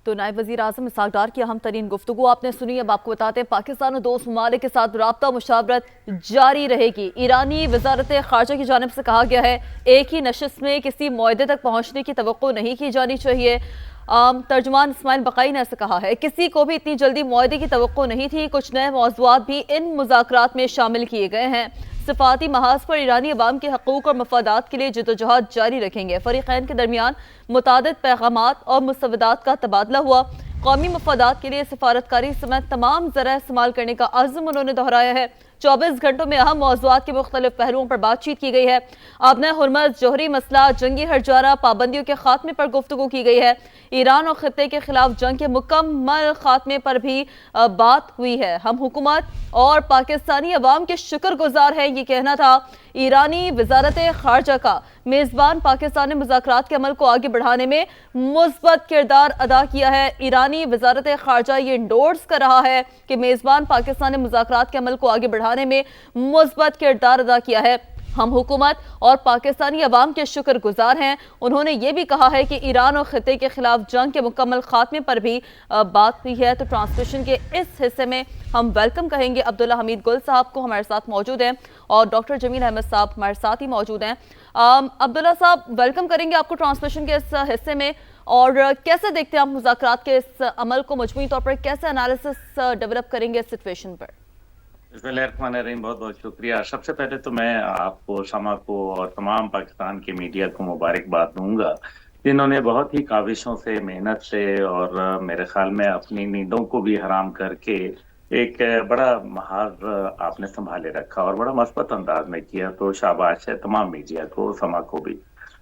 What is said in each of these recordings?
تو نائب وزیر اعظم اسحاق ڈار کی اہم ترین گفتگو آپ نے سنی. اب آپ کو بتاتے ہیں پاکستان اور دوست ممالک کے ساتھ رابطہ مشاورت جاری رہے گی. ایرانی وزارت خارجہ کی جانب سے کہا گیا ہے ایک ہی نشست میں کسی معاہدے تک پہنچنے کی توقع نہیں کی جانی چاہیے. ترجمان اسماعیل بقائی نے ایسا کہا ہے کسی کو بھی اتنی جلدی معاہدے کی توقع نہیں تھی. کچھ نئے موضوعات بھی ان مذاکرات میں شامل کیے گئے ہیں. سفارتی محاذ پر ایرانی عوام کے حقوق اور مفادات کے لیے جدوجہد جاری رکھیں گے. فریقین کے درمیان متعدد پیغامات اور مسودات کا تبادلہ ہوا. قومی مفادات کے لیے سفارتکاری سمیت تمام ذرائع استعمال کرنے کا عزم انہوں نے دہرایا ہے. 24 گھنٹوں میں اہم موضوعات کے مختلف پہلوؤں پر بات چیت کی گئی ہے. آبنۂ ہرمز، جوہری مسئلہ، جنگی ہرجانہ پابندیوں کے خاتمے پر گفتگو کی گئی ہے. ایران اور خطے کے خلاف جنگ کے مکمل خاتمے پر بھی بات ہوئی ہے. ہم حکومت اور پاکستانی عوام کے شکر گزار ہیں، یہ کہنا تھا ایرانی وزارت خارجہ کا. میزبان پاکستان نے مذاکرات کے عمل کو آگے بڑھانے میں مثبت کردار ادا کیا ہے. ایرانی وزارت خارجہ یہ انڈورس کر رہا ہے کہ میزبان پاکستان نے مذاکرات کے عمل کو آگے بڑھانے میں مثبت کردار ادا کیا ہے. ہم حکومت اور پاکستانی عوام کے شکر گزار ہیں. انہوں نے یہ بھی کہا ہے کہ ایران اور خطے کے خلاف جنگ کے مکمل خاتمے پر بھی بات ہوئی ہے. تو ٹرانسمیشن کے اس حصے میں ہم ویلکم کہیں گے عبداللہ حمید گل صاحب کو، ہمارے ساتھ موجود ہیں، اور ڈاکٹر جمیل احمد صاحب ہمارے ساتھ ہی موجود ہیں. عبداللہ صاحب ویلکم کریں گے آپ کو ٹرانسمیشن کے اس حصے میں. اور کیسے دیکھتے ہیں آپ مذاکرات کے اس عمل کو؟ مجموعی طور پر کیسے انالیسس ڈیولپ کریں گے اس سچویشن پر؟ بسم اللہ الرحمن الرحیم. بہت بہت شکریہ. سب سے پہلے تو میں آپ کو، شمع کو اور تمام پاکستان کے میڈیا کو مبارکباد دوں گا، جنہوں نے بہت ہی کاوشوں سے، محنت سے اور میرے خیال میں اپنی نیندوں کو بھی حرام کر کے ایک بڑا محاذ آپ نے سنبھالے رکھا اور بڑا مثبت انداز میں کیا. تو شاباش ہے تمام میڈیا کو، شمع کو بھی.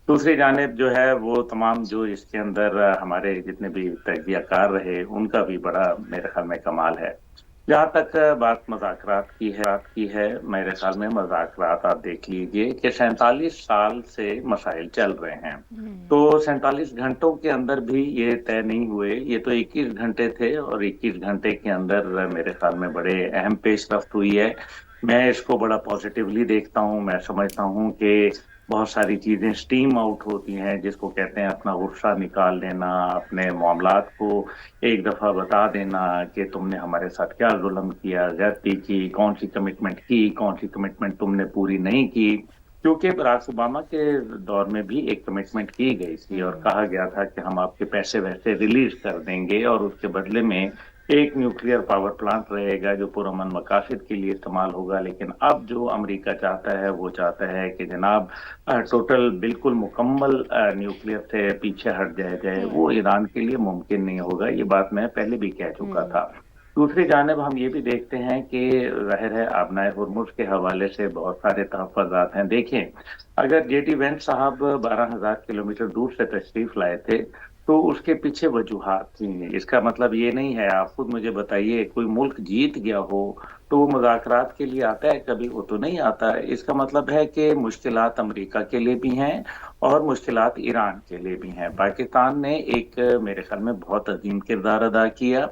دوسری جانب جو ہے وہ تمام جو اس کے اندر ہمارے جتنے بھی تجزیہ کار رہے ان کا بھی بڑا میرے خیال میں کمال ہے. جہاں تک بات مذاکرات کی ہے میرے خیال میں مذاکرات آپ دیکھ لیجئے کہ 47 سال سے مسائل چل رہے ہیں. تو 47 گھنٹوں کے اندر بھی یہ طے نہیں ہوئے. یہ تو 21 گھنٹے تھے اور 21 گھنٹے کے اندر میرے خیال میں بڑے اہم پیش رفت ہوئی ہے. میں اس کو بڑا پازیٹیولی دیکھتا ہوں. میں سمجھتا ہوں کہ بہت ساری چیزیں سٹیم آؤٹ ہوتی ہیں، جس کو کہتے ہیں اپنا غصہ نکال دینا، اپنے معاملات کو ایک دفعہ بتا دینا کہ تم نے ہمارے ساتھ کیا ظلم کیا، زیادتی کی، کون سی کمٹمنٹ کی، کون سی کمٹمنٹ تم نے پوری نہیں کی. کیونکہ براک اوباما کے دور میں بھی ایک کمٹمنٹ کی گئی تھی اور کہا گیا تھا کہ ہم آپ کے پیسے ویسے ریلیز کر دیں گے اور اس کے بدلے میں ایک نیوکلیئر پاور پلانٹ رہے گا جو پرامن مقاصد کے لیے استعمال ہوگا. لیکن اب جو امریکہ چاہتا ہے وہ چاہتا ہے کہ جناب ٹوٹل بالکل مکمل نیوکلیئر سے پیچھے ہٹ جائے. وہ ایران کے لیے ممکن نہیں ہوگا. یہ بات میں پہلے بھی کہہ چکا تھا. دوسری جانب ہم یہ بھی دیکھتے ہیں کہ ظاہر ہے آبنائے ہرمز کے حوالے سے بہت سارے تحفظات ہیں. دیکھیں اگر جے ڈی وینس صاحب 12,000 کلومیٹر دور سے تشریف لائے تھے تو اس کے پیچھے وجوہات تھیں. اس کا مطلب یہ نہیں ہے، آپ خود مجھے بتائیے، کوئی ملک جیت گیا ہو تو وہ مذاکرات کے لیے آتا ہے؟ کبھی وہ تو نہیں آتا. اس کا مطلب ہے کہ مشکلات امریکہ کے لیے بھی ہیں اور مشکلات ایران کے لیے بھی ہیں. پاکستان نے ایک میرے خیال میں بہت عظیم کردار ادا کیا،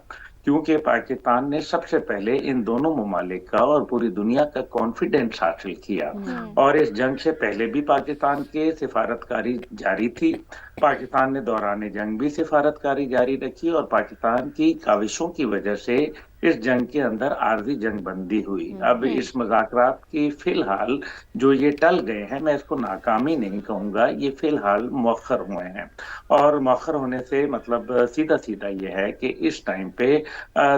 کیونکہ پاکستان نے سب سے پہلے ان دونوں ممالک کا اور پوری دنیا کا کانفیڈنس حاصل کیا. اور اس جنگ سے پہلے بھی پاکستان کے سفارتکاری جاری تھی. پاکستان نے دوران جنگ بھی سفارتکاری جاری رکھی اور پاکستان کی کاوشوں کی وجہ سے اس جنگ کے اندر عارضی جنگ بندی ہوئی. اب اس مذاکرات کی فی الحال جو یہ ٹل گئے ہیں، میں اس کو ناکامی نہیں کہوں گا، یہ فی الحال مؤخر ہوئے ہیں. اور مؤخر ہونے سے مطلب سیدھا سیدھا یہ ہے کہ اس ٹائم پہ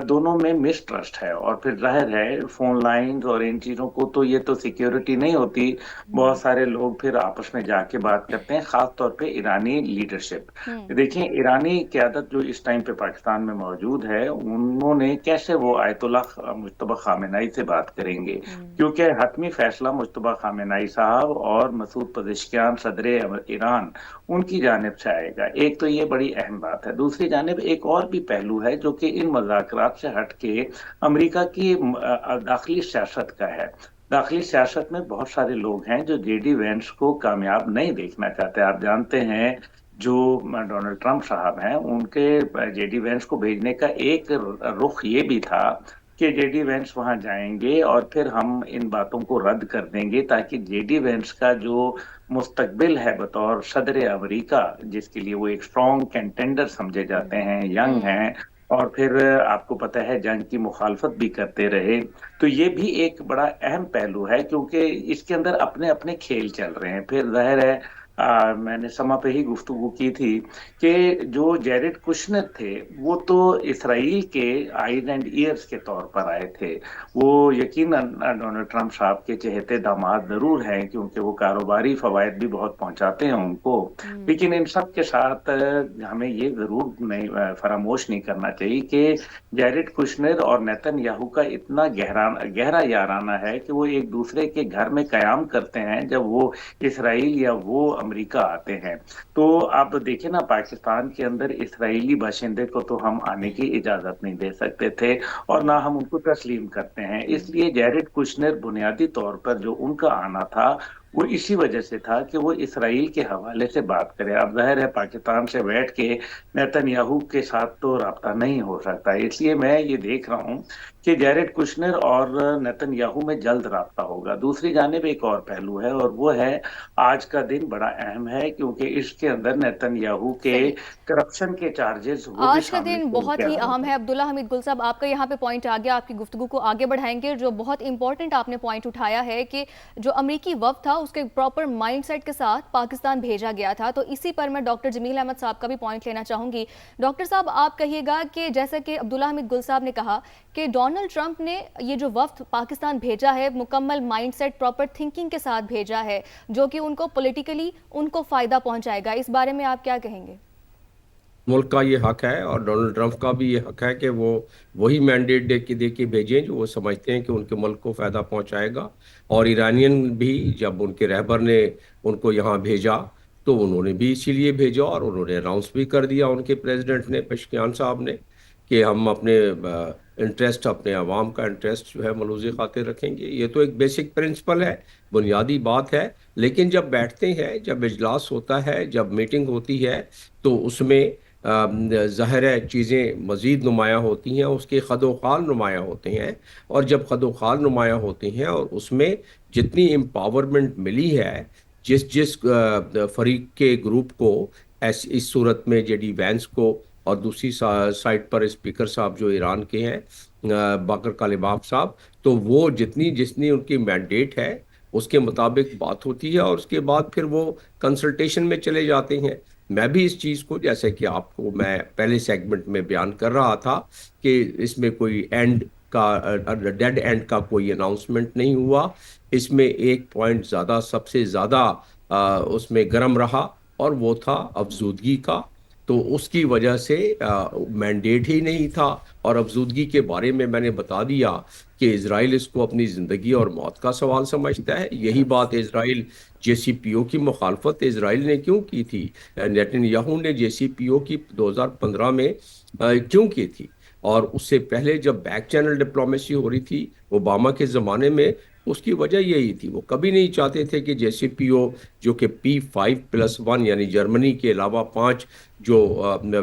دونوں میں مسٹرسٹ ہے. اور پھر ظاہر ہے فون لائنز اور ان چیزوں کو تو یہ تو سیکیورٹی نہیں ہوتی. بہت سارے لوگ پھر آپس میں جا کے بات کرتے ہیں، خاص طور پہ ایرانی لیڈرشپ. دیکھیں ایرانی قیادت جو اس ٹائم پہ پاکستان میں موجود ہے، انہوں نے کیسے وہ آیت اللہ مجتبی خامنہئی سے بات کریں گے؟ کیونکہ حتمی فیصلہ مجتبی خامنہئی صاحب اور مسعود پزشکیان صدر ایران ان کی جانب سے آئے گا. ایک تو یہ بڑی اہم بات ہے. دوسری جانب ایک اور بھی پہلو ہے جو کہ ان مذاکرات سے ہٹ کے امریکہ کی داخلی سیاست کا ہے. داخلی سیاست میں بہت سارے لوگ ہیں جو جے ڈی وینس کو کامیاب نہیں دیکھنا چاہتے. آپ جانتے ہیں جو ڈونلڈ ٹرمپ صاحب ہیں، ان کے جے ڈی وینس کو بھیجنے کا ایک رخ یہ بھی تھا کہ جے ڈی وینس وہاں جائیں گے اور پھر ہم ان باتوں کو رد کر دیں گے، تاکہ جے ڈی وینس کا جو مستقبل ہے بطور صدر امریکہ، جس کے لیے وہ ایک اسٹرانگ کنٹینڈر سمجھے جاتے ہیں، ینگ ہیں، اور پھر آپ کو پتہ ہے جنگ کی مخالفت بھی کرتے رہے، تو یہ بھی ایک بڑا اہم پہلو ہے، کیونکہ اس کے اندر اپنے اپنے کھیل چل رہے ہیں۔ پھر ظاہر ہے میں نے سما پہ ہی گفتگو کی تھی کہ جو جیرڈ کشنر تھے وہ تو اسرائیل کے آئیز اینڈ ایئرز کے طور پر آئے تھے، وہ یقیناً ڈونلڈ ٹرمپ صاحب کے چہتے داماد ضرور ہیں، کیونکہ وہ کاروباری فوائد بھی بہت پہنچاتے ہیں ان کو، لیکن ان سب کے ساتھ ہمیں یہ ضرور نہیں فراموش نہیں کرنا چاہیے کہ جیرڈ کشنر اور نیتن یاہو کا اتنا گہرا یارانہ ہے کہ وہ ایک دوسرے کے گھر میں قیام کرتے ہیں جب وہ اسرائیل یا وہ امریکہ آتے ہیں۔ تو آپ دیکھیں نا، پاکستان کے اندر اسرائیلی باشندے کو تو ہم آنے کی اجازت نہیں دے سکتے تھے، اور نہ ہم ان کو تسلیم کرتے ہیں، اس لیے جیرڈ کشنر بنیادی طور پر جو ان کا آنا تھا وہ اسی وجہ سے تھا کہ وہ اسرائیل کے حوالے سے بات کرے۔ اب ظاہر ہے پاکستان سے بیٹھ کے نیتن یاہو کے ساتھ تو رابطہ نہیں ہو سکتا، اس لیے میں یہ دیکھ رہا ہوں کہ جیرڈ کشنر اور نیتن یاہو میں جلد رابطہ ہوگا۔ دوسری جانب ایک اور پہلو ہے، اور وہ ہے آج کا دن بڑا اہم ہے، کیونکہ اس کے اندر نیتن یاہو کے صحیح، کرپشن کے چارجز وہ بھی آج کا سامنے دن کھل بہت کے ہی آ رہے اہم ہیں۔ ہے۔ عبداللہ حمید گل صاحب، آپ کا یہاں پہ پوائنٹ آ گیا، آپ کی گفتگو کو آگے بڑھائیں گے۔ جو بہت امپورٹنٹ آپ نے پوائنٹ اٹھایا ہے کہ جو امریکی وفد تھا اس کے پراپر مائنڈ سیٹ کے ساتھ پاکستان بھیجا گیا تھا، تو اسی پر میں ڈاکٹر جمیل احمد صاحب کا بھی پوائنٹ لینا چاہوں گی۔ ڈاکٹر صاحب، آپ کہیے گا کہ جیسا کہ عبداللہ حمید گل صاحب نے کہا کہ ڈونلڈ ٹرمپ نے یہ جو وفد پاکستان بھیجا ہے مکمل مائنڈ سیٹ، پراپر تھنکنگ کے ساتھ بھیجا ہے، جو کہ ان کو پولیٹیکلی ان کو فائدہ پہنچائے گا، اس بارے میں آپ کیا کہیں گے؟ ملک کا یہ حق ہے اور ڈونلڈ ٹرمپ کا بھی یہ حق ہے کہ وہ وہی مینڈیٹ دے کے بھیجیں جو وہ سمجھتے ہیں کہ ان کے ملک کو فائدہ پہنچائے گا۔ اور ایرانین بھی جب ان کے رہبر نے ان کو یہاں بھیجا تو انہوں نے بھی اسی لیے بھیجا، اور انہوں نے اناؤنس بھی کر دیا ان کے پریزیڈنٹ نے، پشکیان صاحب نے، کہ ہم اپنے انٹرسٹ، اپنے عوام کا انٹرسٹ جو ہے ملوث خاطر رکھیں گے۔ یہ تو ایک بیسک پرنسپل ہے، بنیادی بات ہے، لیکن جب بیٹھتے ہیں، جب اجلاس ہوتا ہے، جب میٹنگ ہوتی ہے، تو اس میں ظاہر ہے چیزیں مزید نمایاں ہوتی ہیں، اس کے خد و خال نمایاں ہوتے ہیں، اور جب خد و خال نمایاں ہوتے ہیں اور اس میں جتنی امپاورمنٹ ملی ہے جس فریق کے گروپ کو، اس صورت میں جے ڈی وینس کو، اور دوسری سائٹ پر اسپیکر صاحب جو ایران کے ہیں، باقر کالباف صاحب، تو وہ جتنی ان کی مینڈیٹ ہے اس کے مطابق بات ہوتی ہے، اور اس کے بعد پھر وہ کنسلٹیشن میں چلے جاتے ہیں۔ میں بھی اس چیز کو، جیسے کہ آپ کو میں پہلے سیگمنٹ میں بیان کر رہا تھا، کہ اس میں کوئی ڈیڈ اینڈ کا کوئی اناؤنسمنٹ نہیں ہوا۔ اس میں ایک پوائنٹ سب سے زیادہ اس میں گرم رہا، اور وہ تھا افزودگی کا، تو اس کی وجہ سے مینڈیٹ ہی نہیں تھا، اور افزودگی کے بارے میں نے بتا دیا کہ اسرائیل اس کو اپنی زندگی اور موت کا سوال سمجھتا ہے۔ یہی بات اسرائیل جے سی پی او کی مخالفت اسرائیل نے کیوں کی تھی، نیتن یاہو نے جے سی پی او کی 2015 میں کیوں کی تھی، اور اس سے پہلے جب بیک چینل ڈپلومیسی ہو رہی تھی اوباما کے زمانے میں، اس کی وجہ یہی تھی، وہ کبھی نہیں چاہتے تھے کہ جے سی پی او، جو کہ P5+1 یعنی جرمنی کے علاوہ 5 جو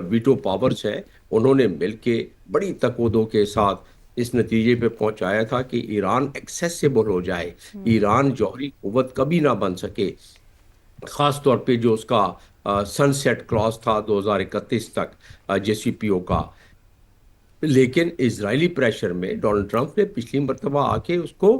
ویٹو پاورز ہیں، انہوں نے مل کے بڑی تکودوں کے ساتھ اس نتیجے پہ پہنچایا تھا کہ ایران ایکسیسیبل ہو جائے، ایران جوہری قوت کبھی نہ بن سکے، خاص طور پہ جو اس کا سن سیٹ کلاس تھا 2031 تک جے سی پی او کا۔ لیکن اسرائیلی پریشر میں ڈونلڈ ٹرمپ نے پچھلی مرتبہ آ کے اس کو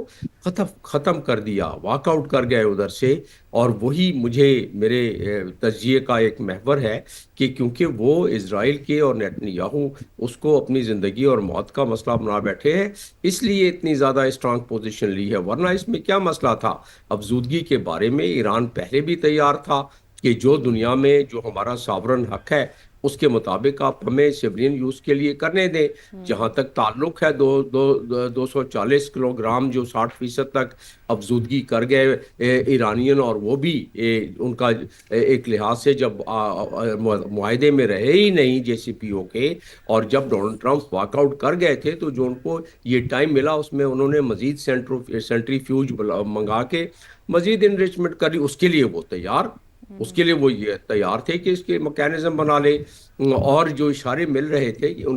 ختم کر دیا، واک آؤٹ کر گئے ادھر سے، اور وہی مجھے میرے تجزیے کا ایک محور ہے کہ کیونکہ وہ اسرائیل کے اور نیتن یاہو اس کو اپنی زندگی اور موت کا مسئلہ بنا بیٹھے ہیں، اس لیے اتنی زیادہ اسٹرانگ پوزیشن لی ہے، ورنہ اس میں کیا مسئلہ تھا؟ افزودگی کے بارے میں ایران پہلے بھی تیار تھا کہ جو دنیا میں جو ہمارا ساورن حق ہے اس کے مطابق آپ ہمیں سیولین یوز کے لیے کرنے دیں۔ جہاں تک تعلق ہے 240 کلو گرام جو 60% تک افزودگی کر گئے ایرانین، اور وہ بھی ان کا ایک لحاظ سے جب معاہدے میں رہے ہی نہیں جے سی پی او کے، اور جب ڈونلڈ ٹرمپ واک آؤٹ کر گئے تھے تو جو ان کو یہ ٹائم ملا اس میں انہوں نے مزید سینٹریفیوج منگا کے مزید انریچمنٹ کری، اس کے لیے وہ تیار تھے کہ اس کے میکینزم بنا لے، اور جو اشارے مل رہے تھے ان